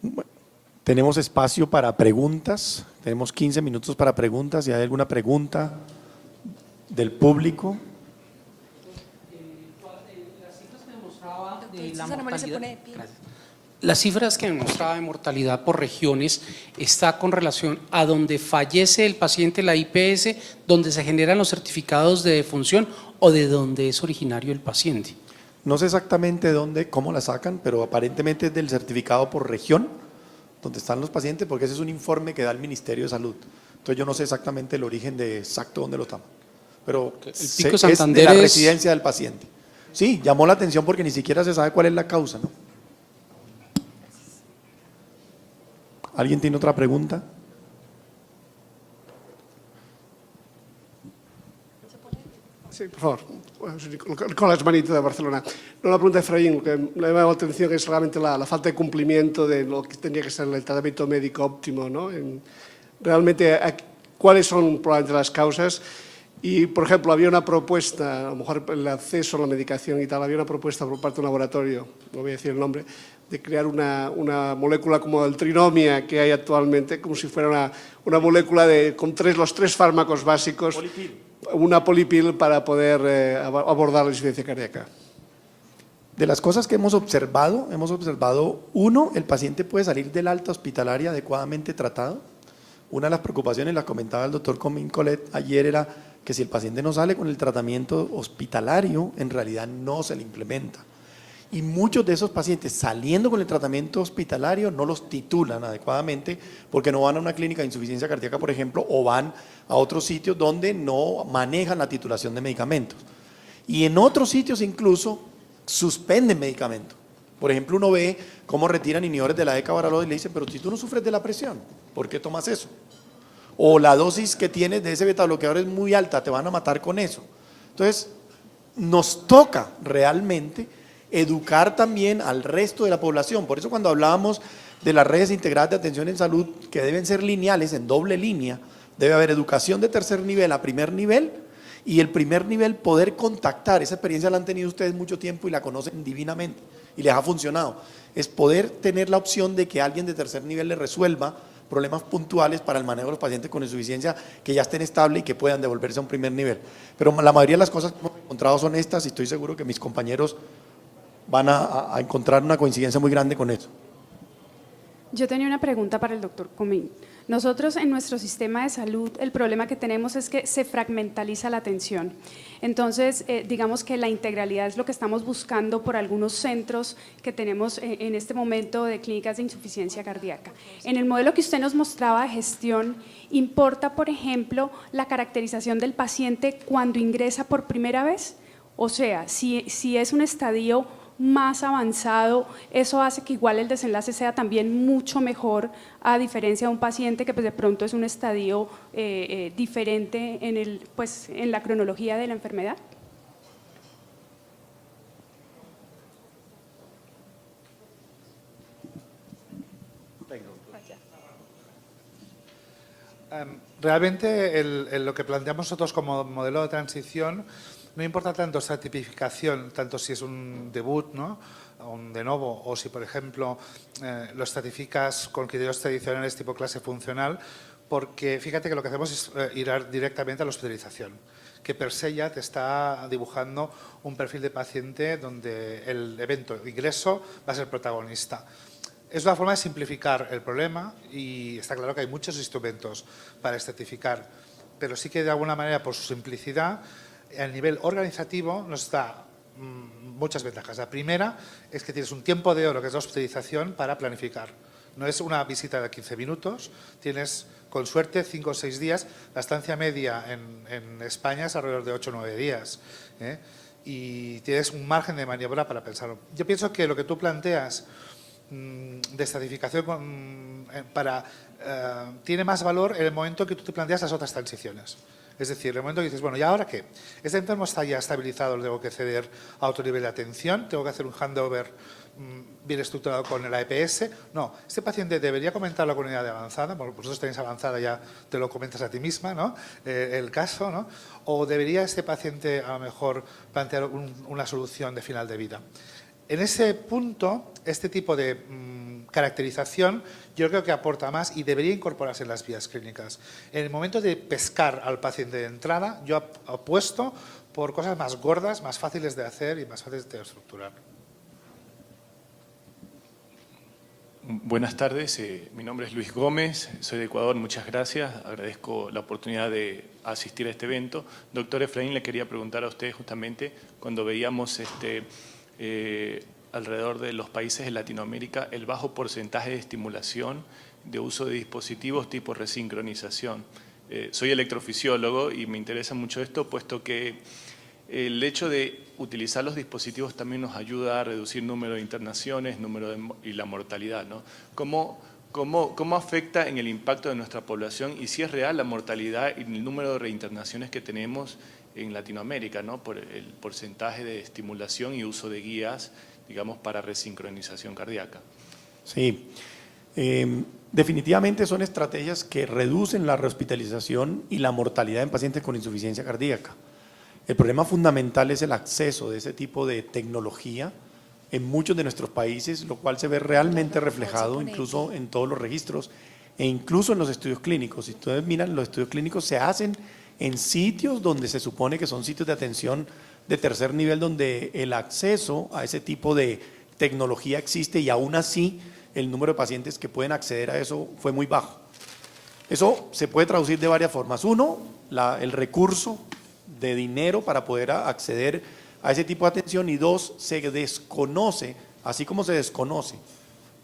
Bueno, tenemos espacio para preguntas, tenemos 15 minutos para preguntas. Si hay alguna pregunta del público. Las cifras que mostraba de mortalidad por regiones está con relación a donde fallece el paciente, la IPS, donde se generan los certificados de defunción o de donde es originario el paciente. No sé exactamente dónde, cómo la sacan, pero aparentemente es del certificado por región, donde están los pacientes, porque ese es un informe que da el Ministerio de Salud. Entonces yo no sé exactamente el origen de exacto dónde lo toman, pero El es Pico Santander de la residencia del paciente. Sí, llamó la atención porque ni siquiera se sabe cuál es la causa, ¿no? ¿Alguien tiene otra pregunta? Sí, por favor. Nicolás Manito, de Barcelona. No, la pregunta de Efraín, que me ha llamado la atención es realmente la falta de cumplimiento de lo que tendría que ser el tratamiento médico óptimo, ¿no? Realmente, ¿cuáles son probablemente las causas? Y, por ejemplo, había una propuesta, a lo mejor el acceso a la medicación y tal, había una propuesta por parte de un laboratorio, no voy a decir el nombre, de crear una molécula como el trinomia que hay actualmente, como si fuera una molécula con los tres fármacos básicos. Polipil. Una polipil para poder abordar la insuficiencia cardíaca. De las cosas que hemos observado, uno, el paciente puede salir del alta hospitalaria adecuadamente tratado. Una de las preocupaciones, la comentaba el doctor Comín Colet ayer, era que si el paciente no sale con el tratamiento hospitalario, en realidad no se le implementa. Y muchos de esos pacientes saliendo con el tratamiento hospitalario no los titulan adecuadamente porque no van a una clínica de insuficiencia cardíaca, por ejemplo, o van a otros sitios donde no manejan la titulación de medicamentos. Y en otros sitios incluso suspenden medicamentos. Por ejemplo, uno ve cómo retiran inhibidores de la decavaralol y le dicen, pero si tú no sufres de la presión, ¿por qué tomas eso? O la dosis que tienes de ese betabloqueador es muy alta, te van a matar con eso. Entonces, nos toca realmente educar también al resto de la población. Por eso cuando hablábamos de las redes integradas de atención en salud, que deben ser lineales, en doble línea, debe haber educación de tercer nivel a primer nivel, y el primer nivel poder contactar, esa experiencia la han tenido ustedes mucho tiempo y la conocen divinamente, y les ha funcionado, es poder tener la opción de que alguien de tercer nivel le resuelva problemas puntuales para el manejo de los pacientes con insuficiencia que ya estén estables y que puedan devolverse a un primer nivel. Pero la mayoría de las cosas que hemos encontrado son estas, y estoy seguro que mis compañeros van a encontrar una coincidencia muy grande con eso. Yo tenía una pregunta para el doctor Comín. Nosotros en nuestro sistema de salud el problema que tenemos es que se fragmentaliza la atención. Entonces, digamos que la integralidad es lo que estamos buscando por algunos centros que tenemos en este momento de clínicas de insuficiencia cardíaca. En el modelo que usted nos mostraba de gestión, ¿importa, por ejemplo, la caracterización del paciente cuando ingresa por primera vez? O sea, si es un estadio más avanzado, eso hace que igual el desenlace sea también mucho mejor, a diferencia de un paciente que pues de pronto es un estadio diferente en la cronología de la enfermedad. Realmente lo que planteamos nosotros como modelo de transición no importa tanto esa tipificación, tanto si es un debut, ¿no?, un de novo, o si, por ejemplo, lo estratificas con criterios tradicionales tipo clase funcional, porque fíjate que lo que hacemos es ir directamente a la hospitalización, que per se ya te está dibujando un perfil de paciente donde el evento ingreso va a ser protagonista. Es una forma de simplificar el problema y está claro que hay muchos instrumentos para estratificar, pero sí que de alguna manera, por su simplicidad, a nivel organizativo nos da muchas ventajas. La primera es que tienes un tiempo de oro, que es la hospitalización, para planificar. No es una visita de 15 minutos, tienes con suerte 5 o 6 días. La estancia media en España es alrededor de 8 o 9 días. Y tienes un margen de maniobra para pensarlo. Yo pienso que lo que tú planteas de estratificación tiene más valor en el momento que tú te planteas las otras transiciones. Es decir, en el momento que dices, bueno, ¿y ahora qué? Este entorno está ya estabilizado, tengo que ceder a otro nivel de atención, tengo que hacer un handover bien estructurado con la EPS. No, este paciente debería comentarlo con unidad de avanzada, porque vosotros tenéis avanzada, ya te lo comentas a ti misma, ¿no?, el caso, ¿no? O debería este paciente a lo mejor plantear una solución de final de vida. En ese punto, este tipo de caracterización, yo creo que aporta más y debería incorporarse en las guías clínicas. En el momento de pescar al paciente de entrada, yo apuesto por cosas más gordas, más fáciles de hacer y más fáciles de estructurar. Buenas tardes, mi nombre es Luis Gómez, soy de Ecuador, muchas gracias, agradezco la oportunidad de asistir a este evento. Doctor Efraín, le quería preguntar a usted justamente, cuando veíamos alrededor de los países de Latinoamérica el bajo porcentaje de estimulación de uso de dispositivos tipo resincronización. Soy electrofisiólogo y me interesa mucho esto, puesto que el hecho de utilizar los dispositivos también nos ayuda a reducir número de internaciones y la mortalidad, ¿no? ¿Cómo afecta en el impacto de nuestra población y si es real la mortalidad y el número de reinternaciones que tenemos en Latinoamérica, ¿no? Por el porcentaje de estimulación y uso de guías, digamos, para resincronización cardíaca? Sí, definitivamente son estrategias que reducen la rehospitalización y la mortalidad en pacientes con insuficiencia cardíaca. El problema fundamental es el acceso de ese tipo de tecnología en muchos de nuestros países, lo cual se ve realmente reflejado incluso en todos los registros e incluso en los estudios clínicos. Si ustedes miran, los estudios clínicos se hacen en sitios donde se supone que son sitios de atención de tercer nivel, donde el acceso a ese tipo de tecnología existe y aún así el número de pacientes que pueden acceder a eso fue muy bajo. Eso se puede traducir de varias formas. Uno, el recurso de dinero para poder acceder a ese tipo de atención, y dos, se desconoce, así como se desconoce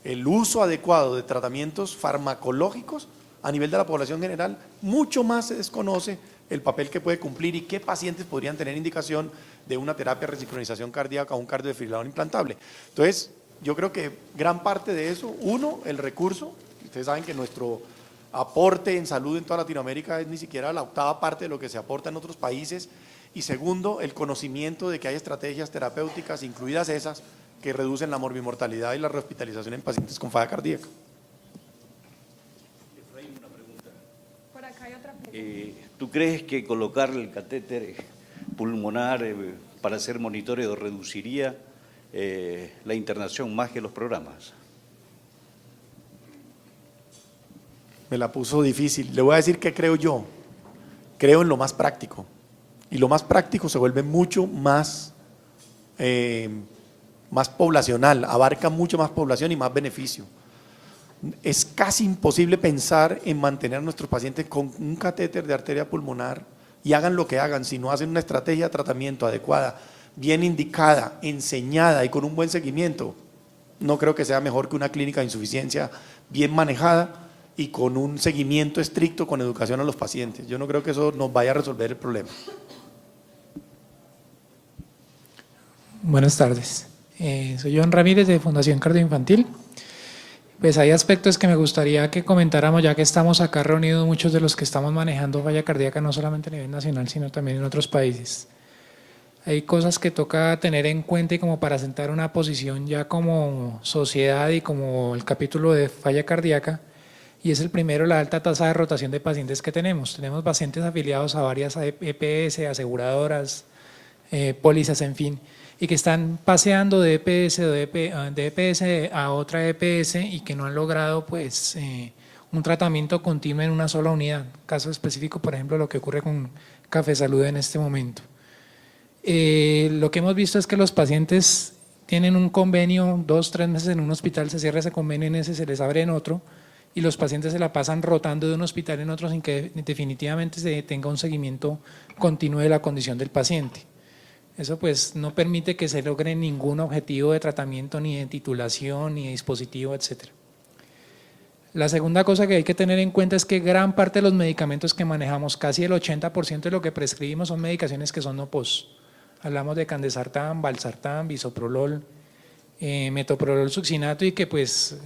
el uso adecuado de tratamientos farmacológicos a nivel de la población general, mucho más se desconoce el papel que puede cumplir y qué pacientes podrían tener indicación de una terapia de resincronización cardíaca o un cardiodefibrilador implantable. Entonces, yo creo que gran parte de eso, uno, el recurso. Ustedes saben que nuestro aporte en salud en toda Latinoamérica es ni siquiera la octava parte de lo que se aporta en otros países. Y segundo, el conocimiento de que hay estrategias terapéuticas, incluidas esas, que reducen la morbimortalidad y la rehospitalización en pacientes con falla cardíaca. Por acá hay otra pregunta. ¿Tú crees que colocar el catéter pulmonar para hacer monitoreo reduciría la internación más que los programas? Me la puso difícil. Le voy a decir qué creo yo. Creo en lo más práctico. Y lo más práctico se vuelve mucho más, más poblacional, abarca mucho más población y más beneficio. Es casi imposible pensar en mantener a nuestros pacientes con un catéter de arteria pulmonar y hagan lo que hagan, si no hacen una estrategia de tratamiento adecuada, bien indicada, enseñada y con un buen seguimiento. No creo que sea mejor que una clínica de insuficiencia bien manejada y con un seguimiento estricto con educación a los pacientes. Yo no creo que eso nos vaya a resolver el problema. Buenas tardes. Soy John Ramírez de Fundación Cardioinfantil. Pues hay aspectos que me gustaría que comentáramos, ya que estamos acá reunidos muchos de los que estamos manejando falla cardíaca, no solamente a nivel nacional, sino también en otros países. Hay cosas que toca tener en cuenta y como para sentar una posición ya como sociedad y como el capítulo de falla cardíaca, y es el primero, la alta tasa de rotación de pacientes que tenemos. Tenemos pacientes afiliados a varias EPS, aseguradoras, pólizas, en fin, y que están paseando de EPS a otra EPS y que no han logrado pues un tratamiento continuo en una sola unidad. Caso específico, por ejemplo, lo que ocurre con Café Salud en este momento. Lo que hemos visto es que los pacientes tienen un convenio 2-3 meses en un hospital, se cierra ese convenio, en ese se les abre en otro, y los pacientes se la pasan rotando de un hospital en otro sin que definitivamente se tenga un seguimiento continuo de la condición del paciente. Eso pues no permite que se logre ningún objetivo de tratamiento, ni de titulación, ni de dispositivo, etc. La segunda cosa que hay que tener en cuenta es que gran parte de los medicamentos que manejamos, casi el 80% de lo que prescribimos son medicaciones que son no pos. Hablamos de candesartán, valsartán, bisoprolol, metoprolol succinato, y que pues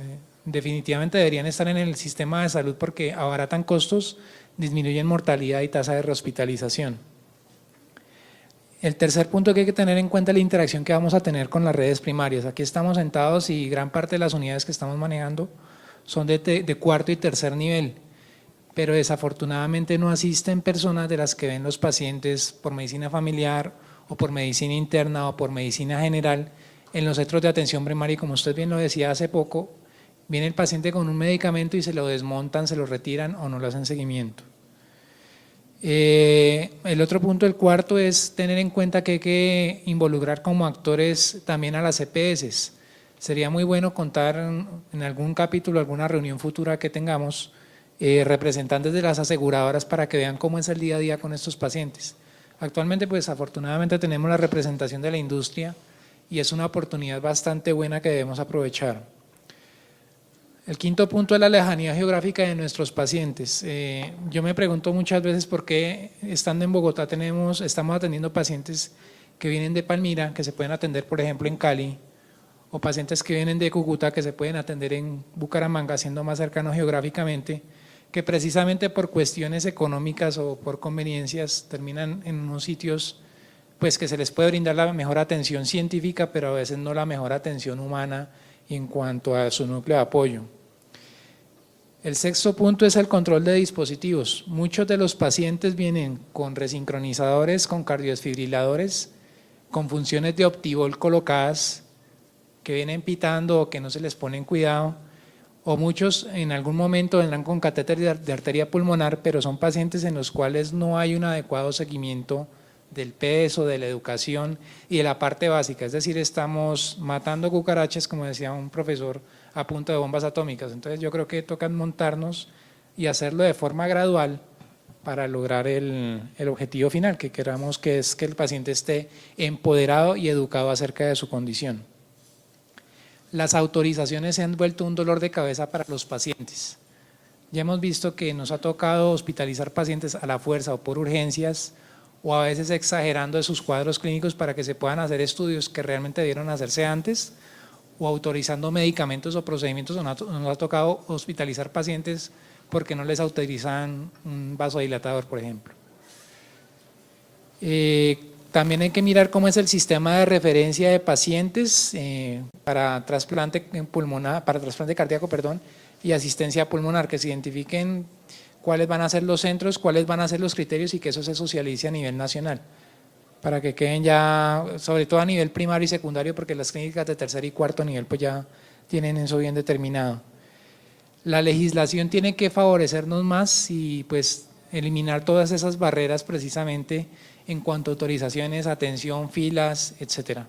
definitivamente deberían estar en el sistema de salud porque abaratan costos, disminuyen mortalidad y tasa de rehospitalización. El tercer punto que hay que tener en cuenta es la interacción que vamos a tener con las redes primarias. Aquí estamos sentados y gran parte de las unidades que estamos manejando son de cuarto y tercer nivel, pero desafortunadamente no asisten personas de las que ven los pacientes por medicina familiar o por medicina interna o por medicina general en los centros de atención primaria, y como usted bien lo decía hace poco, Viene el paciente con un medicamento y se lo desmontan, se lo retiran o no le hacen seguimiento. El otro punto, el cuarto, es tener en cuenta que hay que involucrar como actores también a las EPS. Sería muy bueno contar en algún capítulo, alguna reunión futura que tengamos, representantes de las aseguradoras para que vean cómo es el día a día con estos pacientes. Actualmente, pues afortunadamente tenemos la representación de la industria y es una oportunidad bastante buena que debemos aprovechar. El quinto punto es la lejanía geográfica de nuestros pacientes. Yo me pregunto muchas veces por qué, estando en Bogotá, estamos atendiendo pacientes que vienen de Palmira, que se pueden atender, por ejemplo, en Cali, o pacientes que vienen de Cúcuta, que se pueden atender en Bucaramanga, siendo más cercanos geográficamente, que precisamente por cuestiones económicas o por conveniencias terminan en unos sitios pues que se les puede brindar la mejor atención científica, pero a veces no la mejor atención humana en cuanto a su núcleo de apoyo. El sexto punto es el control de dispositivos. Muchos de los pacientes vienen con resincronizadores, con cardiodesfibriladores, con funciones de Optivol colocadas, que vienen pitando o que no se les pone en cuidado, o muchos en algún momento vendrán con catéter de arteria pulmonar, pero son pacientes en los cuales no hay un adecuado seguimiento del peso, de la educación y de la parte básica, es decir, estamos matando cucarachas, como decía un profesor, a punta de bombas atómicas. Entonces yo creo que toca montarnos y hacerlo de forma gradual para lograr el objetivo final que queramos, que es que el paciente esté empoderado y educado acerca de su condición. Las autorizaciones se han vuelto un dolor de cabeza para los pacientes. Ya hemos visto que nos ha tocado hospitalizar pacientes a la fuerza o por urgencias, o a veces exagerando de sus cuadros clínicos para que se puedan hacer estudios que realmente debieron hacerse antes, o autorizando medicamentos o procedimientos. Nos ha tocado hospitalizar pacientes porque no les autorizan un vasodilatador, por ejemplo. También hay que mirar cómo es el sistema de referencia de pacientes para trasplante pulmonar, para trasplante cardíaco, y asistencia pulmonar, que se identifiquen cuáles van a ser los centros, cuáles van a ser los criterios y que eso se socialice a nivel nacional, para que queden ya, sobre todo a nivel primario y secundario, porque las clínicas de tercer y cuarto nivel pues ya tienen eso bien determinado. La legislación tiene que favorecernos más y pues eliminar todas esas barreras precisamente en cuanto a autorizaciones, atención, filas, etcétera.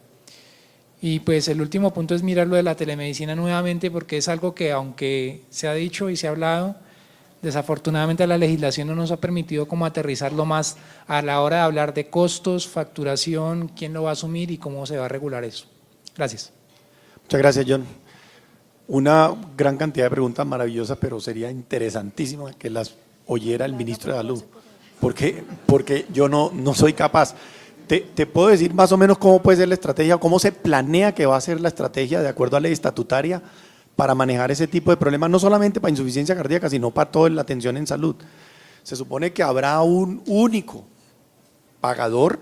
Y pues el último punto es mirar lo de la telemedicina nuevamente, porque es algo que, aunque se ha dicho y se ha hablado, desafortunadamente la legislación no nos ha permitido como aterrizarlo más a la hora de hablar de costos, facturación, quién lo va a asumir y cómo se va a regular eso. Gracias. Muchas gracias, John. Una gran cantidad de preguntas maravillosas, pero sería interesantísimo que las oyera el ministro de Salud, porque yo no soy capaz. Te puedo decir más o menos cómo puede ser la estrategia, cómo se planea que va a ser la estrategia de acuerdo a la ley estatutaria para manejar ese tipo de problemas, no solamente para insuficiencia cardíaca, sino para toda la atención en salud. Se supone que habrá un único pagador,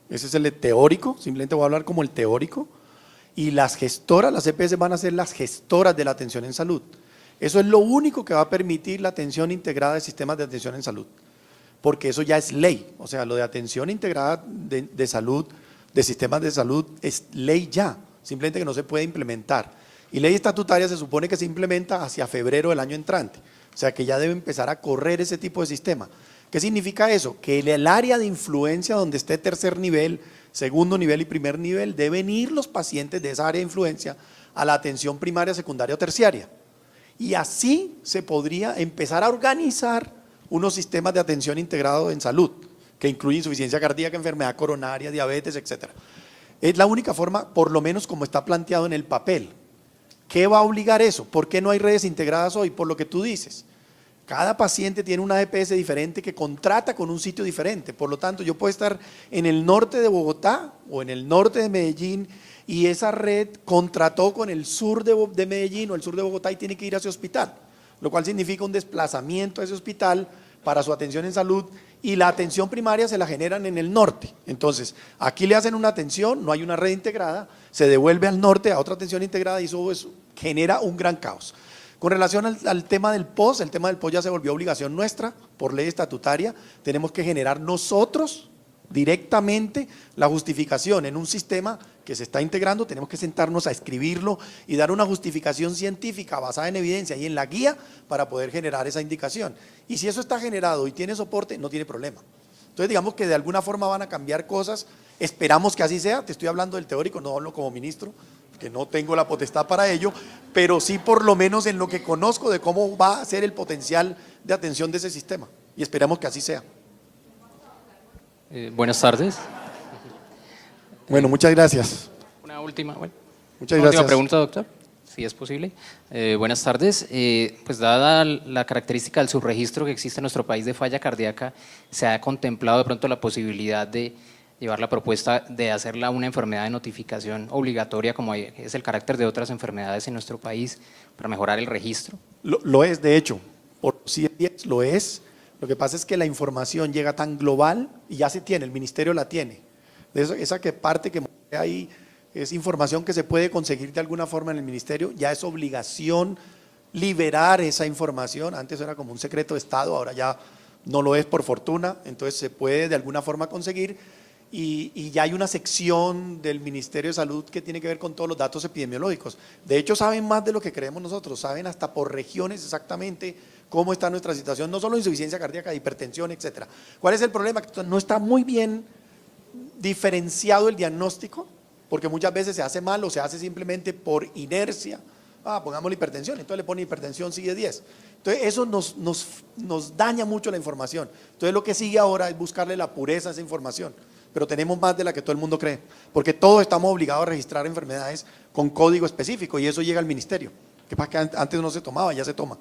ese es el teórico, simplemente voy a hablar como el teórico, y las gestoras, las EPS van a ser las gestoras de la atención en salud. Eso es lo único que va a permitir la atención integrada de sistemas de atención en salud, porque eso ya es ley, o sea, lo de atención integrada de salud, de sistemas de salud, es ley ya, simplemente que no se puede implementar. Y ley estatutaria se supone que se implementa hacia febrero del año entrante, o sea que ya debe empezar a correr ese tipo de sistema. ¿Qué significa eso? Que el área de influencia donde esté tercer nivel, segundo nivel y primer nivel, deben ir los pacientes de esa área de influencia a la atención primaria, secundaria o terciaria. Y así se podría empezar a organizar unos sistemas de atención integrado en salud, que incluyen insuficiencia cardíaca, enfermedad coronaria, diabetes, etc. Es la única forma, por lo menos como está planteado en el papel. ¿Qué va a obligar eso? ¿Por qué no hay redes integradas hoy? Por lo que tú dices. Cada paciente tiene una EPS diferente que contrata con un sitio diferente. Por lo tanto, yo puedo estar en el norte de Bogotá o en el norte de Medellín y esa red contrató con el sur de Medellín o el sur de Bogotá y tiene que ir a ese hospital, lo cual significa un desplazamiento a ese hospital para su atención en salud, y la atención primaria se la generan en el norte. Entonces, aquí le hacen una atención, no hay una red integrada, se devuelve al norte a otra atención integrada y eso genera un gran caos. Con relación al tema del POS, el tema del POS ya se volvió obligación nuestra por ley estatutaria, tenemos que generar nosotros directamente la justificación en un sistema que se está integrando, tenemos que sentarnos a escribirlo y dar una justificación científica basada en evidencia y en la guía para poder generar esa indicación. Y si eso está generado y tiene soporte, no tiene problema. Entonces digamos que de alguna forma van a cambiar cosas, esperamos que así sea, te estoy hablando del teórico, no hablo como ministro, que no tengo la potestad para ello, pero sí por lo menos en lo que conozco de cómo va a ser el potencial de atención de ese sistema y esperamos que así sea. Buenas tardes. Bueno, muchas gracias. Una última, Muchas una última gracias. pregunta, doctor, si es posible. Buenas tardes. Pues dada la característica del subregistro que existe en nuestro país de falla cardíaca, ¿se ha contemplado de pronto la posibilidad de llevar la propuesta de hacerla una enfermedad de notificación obligatoria, como es el carácter de otras enfermedades en nuestro país, para mejorar el registro? Lo es, de hecho, por CIE-10 lo es. Lo que pasa es que la información llega tan global y ya se tiene, el ministerio la tiene. De eso, esa que parte que ahí es información que se puede conseguir de alguna forma en el ministerio, ya es obligación liberar esa información. Antes era como un secreto de Estado, ahora ya no lo es por fortuna, entonces se puede de alguna forma conseguir y ya hay una sección del Ministerio de Salud que tiene que ver con todos los datos epidemiológicos. De hecho saben más de lo que creemos nosotros, saben hasta por regiones exactamente cómo está nuestra situación, no solo insuficiencia cardíaca, hipertensión, etcétera. ¿Cuál es el problema? Que no está muy bien diferenciado el diagnóstico, porque muchas veces se hace mal o se hace simplemente por inercia. Pongamos la hipertensión, entonces le pone hipertensión CIE-10. Entonces eso nos daña mucho la información. Entonces lo que sigue ahora es buscarle la pureza a esa información, pero tenemos más de la que todo el mundo cree, porque todos estamos obligados a registrar enfermedades con código específico y eso llega al ministerio, que pasa que antes no se tomaba, ya se toma.